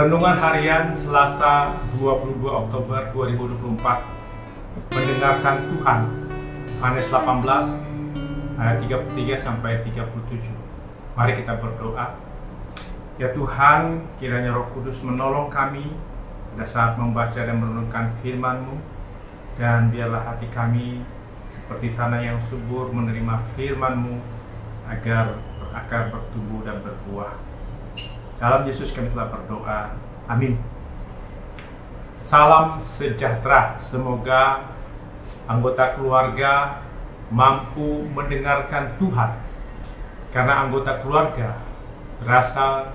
Renungan Harian Selasa 22 Oktober 2024. Mendengarkan Tuhan. Yohanes 18 ayat 33 sampai 37. Mari kita berdoa. Ya Tuhan, kiranya Roh Kudus menolong kami pada saat membaca dan merenungkan firman-Mu, dan biarlah hati kami seperti tanah yang subur menerima firman-Mu agar berakar, bertumbuh dan berbuah. Dalam Yesus kami telah berdoa. Amin. Salam sejahtera. Semoga anggota keluarga mampu mendengarkan Tuhan, karena anggota keluarga berasal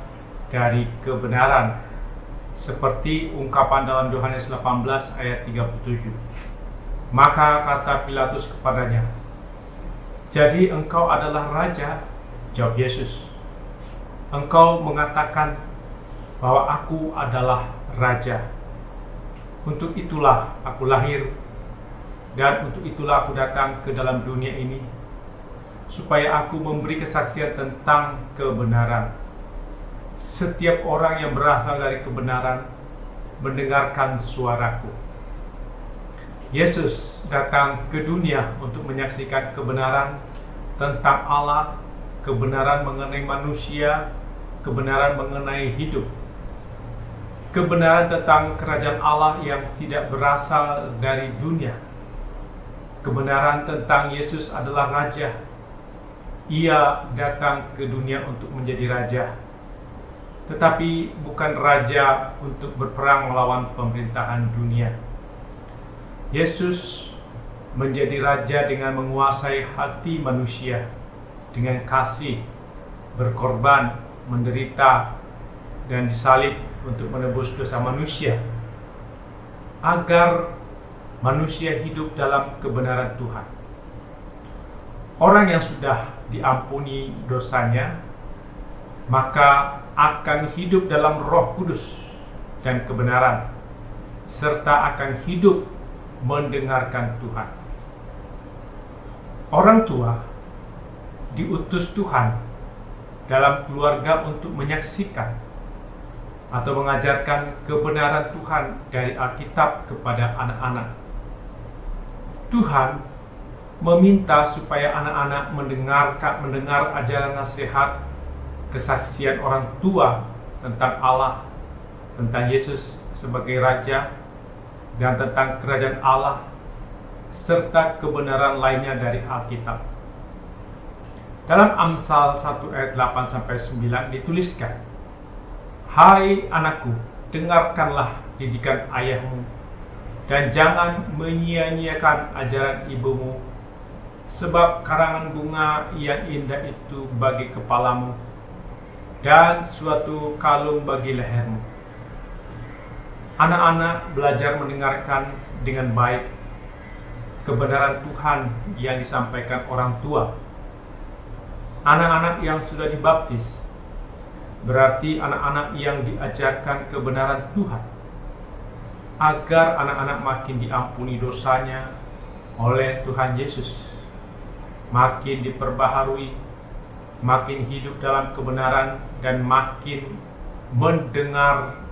dari kebenaran, seperti ungkapan dalam Yohanes 18 ayat 37. Maka kata Pilatus kepadanya, "Jadi engkau adalah raja?" Jawab Yesus, "Engkau mengatakan bahwa aku adalah raja. Untuk itulah aku lahir, dan untuk itulah aku datang ke dalam dunia ini, supaya aku memberi kesaksian tentang kebenaran. Setiap orang yang berasal dari kebenaran mendengarkan suaraku." Yesus datang ke dunia untuk menyaksikan kebenaran tentang Allah, kebenaran mengenai manusia, kebenaran mengenai hidup, kebenaran tentang kerajaan Allah yang tidak berasal dari dunia, kebenaran tentang Yesus adalah Raja. Ia datang ke dunia untuk menjadi Raja, tetapi bukan Raja untuk berperang melawan pemerintahan dunia. Yesus menjadi Raja dengan menguasai hati manusia, dengan kasih, berkorban, menderita, dan disalib untuk menebus dosa manusia, agar manusia hidup dalam kebenaran Tuhan. Orang yang sudah diampuni dosanya, maka akan hidup dalam Roh Kudus dan kebenaran, serta akan hidup mendengarkan Tuhan. Orang tua diutus Tuhan dalam keluarga untuk menyaksikan atau mengajarkan kebenaran Tuhan dari Alkitab kepada anak-anak. Tuhan meminta supaya anak-anak mendengar ajaran nasihat, kesaksian orang tua tentang Allah, tentang Yesus sebagai Raja, dan tentang kerajaan Allah, serta kebenaran lainnya dari Alkitab. Dalam Amsal 1 ayat 8-9 dituliskan, "Hai anakku, dengarkanlah didikan ayahmu, dan jangan menyia-nyiakan ajaran ibumu, sebab karangan bunga yang indah itu bagi kepalamu, dan suatu kalung bagi lehermu." Anak-anak belajar mendengarkan dengan baik kebenaran Tuhan yang disampaikan orang tua. Anak-anak yang sudah dibaptis berarti anak-anak yang diajarkan kebenaran Tuhan, agar anak-anak makin diampuni dosanya oleh Tuhan Yesus, makin diperbaharui, makin hidup dalam kebenaran, dan makin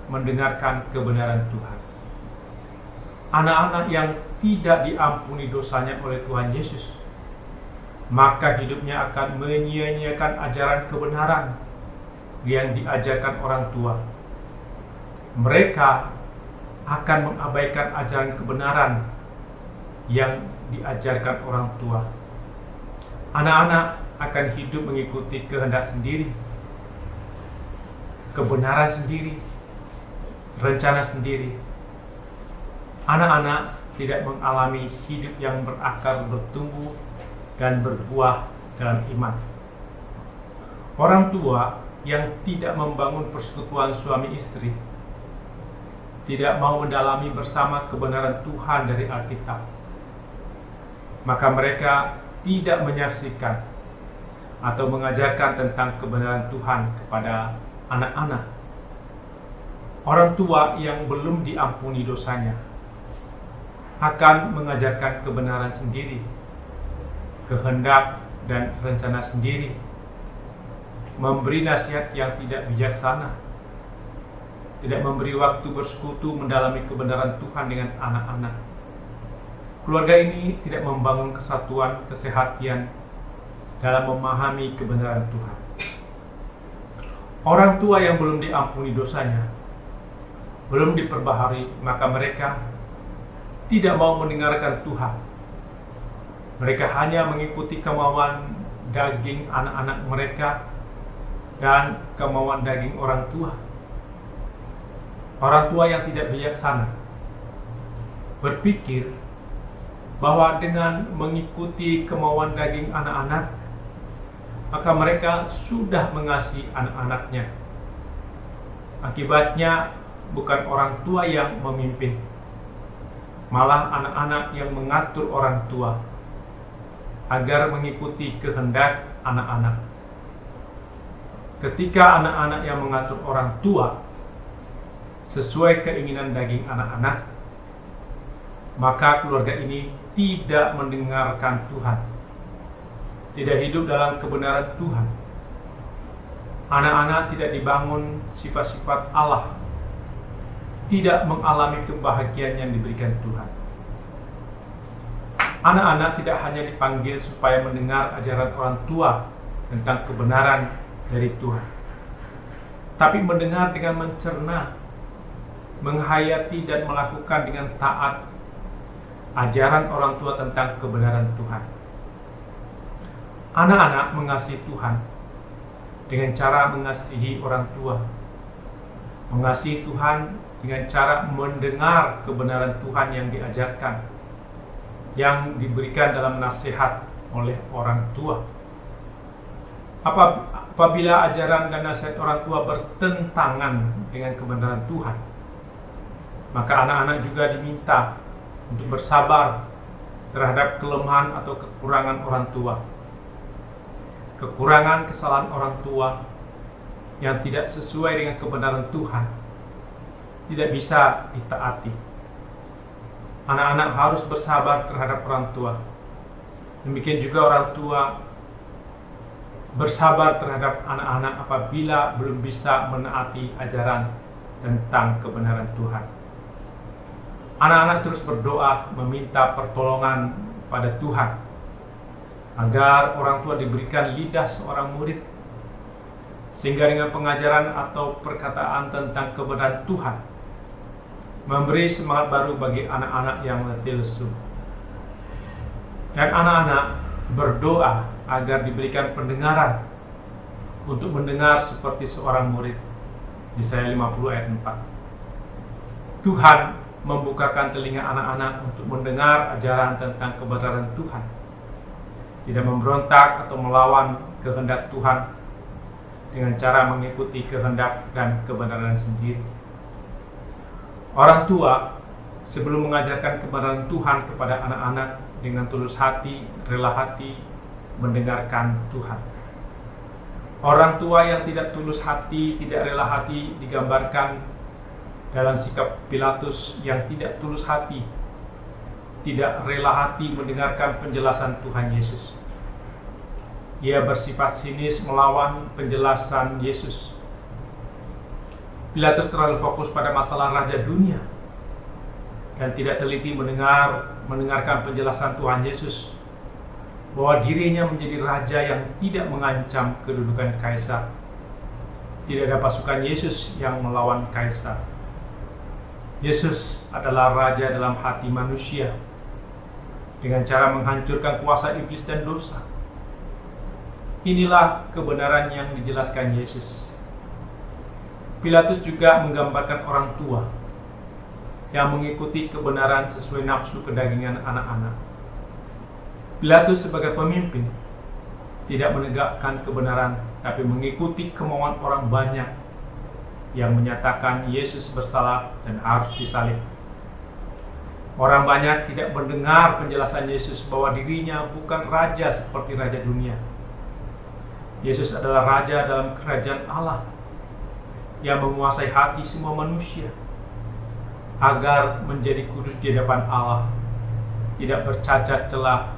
mendengarkan kebenaran Tuhan. Anak-anak yang tidak diampuni dosanya oleh Tuhan Yesus, maka hidupnya akan menyia-nyiakan ajaran kebenaran yang diajarkan orang tua. Mereka akan mengabaikan ajaran kebenaran yang diajarkan orang tua. Anak-anak akan hidup mengikuti kehendak sendiri, kebenaran sendiri, rencana sendiri. Anak-anak tidak mengalami hidup yang berakar, bertumbuh, dan berbuah dalam iman. Orang tua yang tidak membangun persekutuan suami istri, tidak mau mendalami bersama kebenaran Tuhan dari Alkitab, maka mereka tidak menyaksikan atau mengajarkan tentang kebenaran Tuhan kepada anak-anak. Orang tua yang belum diampuni dosanya akan mengajarkan kebenaran sendiri, kehendak dan rencana sendiri, memberi nasihat yang tidak bijaksana, tidak memberi waktu bersekutu mendalami kebenaran Tuhan dengan anak-anak. Keluarga ini tidak membangun kesatuan, kesehatian dalam memahami kebenaran Tuhan. Orang tua yang belum diampuni dosanya, belum diperbaharui, maka mereka tidak mau mendengarkan Tuhan. Mereka hanya mengikuti kemauan daging anak-anak mereka dan kemauan daging orang tua. Orang tua yang tidak bijaksana berpikir bahwa dengan mengikuti kemauan daging anak-anak, maka mereka sudah mengasihi anak-anaknya. Akibatnya bukan orang tua yang memimpin, malah anak-anak yang mengatur orang tua agar mengikuti kehendak anak-anak. Ketika anak-anak yang mengatur orang tua sesuai keinginan daging anak-anak, maka keluarga ini tidak mendengarkan Tuhan, tidak hidup dalam kebenaran Tuhan. Anak-anak tidak dibangun sifat-sifat Allah, tidak mengalami kebahagiaan yang diberikan Tuhan. Anak-anak tidak hanya dipanggil supaya mendengar ajaran orang tua tentang kebenaran dari Tuhan, tapi mendengar dengan mencerna, menghayati dan melakukan dengan taat ajaran orang tua tentang kebenaran Tuhan. Anak-anak mengasihi Tuhan dengan cara mengasihi orang tua, mengasihi Tuhan dengan cara mendengar kebenaran Tuhan yang diajarkan, yang diberikan dalam nasihat oleh orang tua. Apabila ajaran dan nasihat orang tua bertentangan dengan kebenaran Tuhan, maka anak-anak juga diminta untuk bersabar terhadap kelemahan atau kekurangan orang tua. Kekurangan, kesalahan orang tua yang tidak sesuai dengan kebenaran Tuhan tidak bisa ditaati. Anak-anak harus bersabar terhadap orang tua. Demikian juga orang tua bersabar terhadap anak-anak apabila belum bisa menaati ajaran tentang kebenaran Tuhan. Anak-anak terus berdoa meminta pertolongan pada Tuhan agar orang tua diberikan lidah seorang murid, sehingga dengan pengajaran atau perkataan tentang kebenaran Tuhan memberi semangat baru bagi anak-anak yang letih lesu. Dan anak-anak berdoa agar diberikan pendengaran untuk mendengar seperti seorang murid. Yesaya 50 ayat 4. Tuhan membukakan telinga anak-anak untuk mendengar ajaran tentang kebenaran Tuhan, tidak memberontak atau melawan kehendak Tuhan dengan cara mengikuti kehendak dan kebenaran sendiri. Orang tua sebelum mengajarkan kebenaran Tuhan kepada anak-anak dengan tulus hati, rela hati, mendengarkan Tuhan. Orang tua yang tidak tulus hati, tidak rela hati digambarkan dalam sikap Pilatus yang tidak tulus hati, tidak rela hati mendengarkan penjelasan Tuhan Yesus. Ia bersifat sinis melawan penjelasan Yesus. Pilatus terlalu fokus pada masalah raja dunia dan tidak teliti mendengarkan penjelasan Tuhan Yesus bahwa dirinya menjadi raja yang tidak mengancam kedudukan kaisar. Tidak ada pasukan Yesus yang melawan kaisar. Yesus adalah raja dalam hati manusia dengan cara menghancurkan kuasa iblis dan dosa. Inilah kebenaran yang dijelaskan Yesus. Pilatus juga menggambarkan orang tua yang mengikuti kebenaran sesuai nafsu kedagingan anak-anak. Pilatus sebagai pemimpin tidak menegakkan kebenaran, tapi mengikuti kemauan orang banyak yang menyatakan Yesus bersalah dan harus disalib. Orang banyak tidak mendengar penjelasan Yesus bahwa dirinya bukan raja seperti raja dunia. Yesus adalah raja dalam kerajaan Allah yang menguasai hati semua manusia agar menjadi kudus di hadapan Allah, tidak bercacat celah,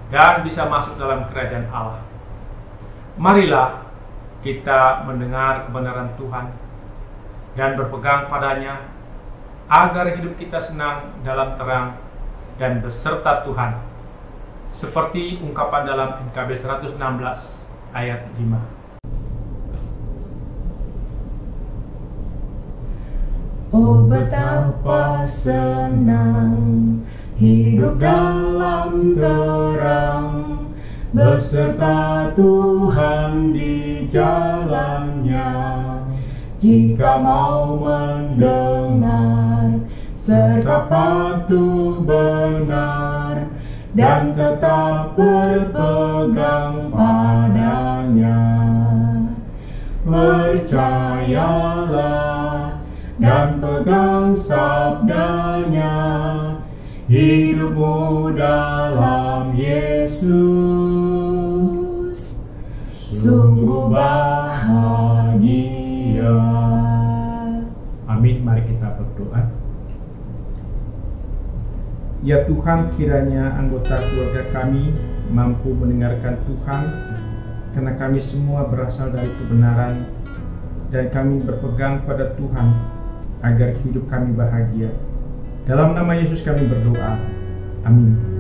dan bisa masuk dalam kerajaan Allah. Marilah kita mendengar kebenaran Tuhan dan berpegang padanya, agar hidup kita senang dalam terang dan beserta Tuhan, seperti ungkapan dalam NKB 116 ayat 5. Oh, betapa senang hidup dalam terang, beserta Tuhan di jalannya. Jika mau mendengar serta patuh benar, dan tetap berpegang padanya, percayalah dan pegang sabdanya, hidupmu dalam Yesus sungguh bahagia. Amin. Mari kita berdoa. Ya Tuhan, kiranya anggota keluarga kami mampu mendengarkan Tuhan, karena kami semua berasal dari kebenaran dan kami berpegang pada Tuhan agar hidup kami bahagia. Dalam nama Yesus kami berdoa. Amin.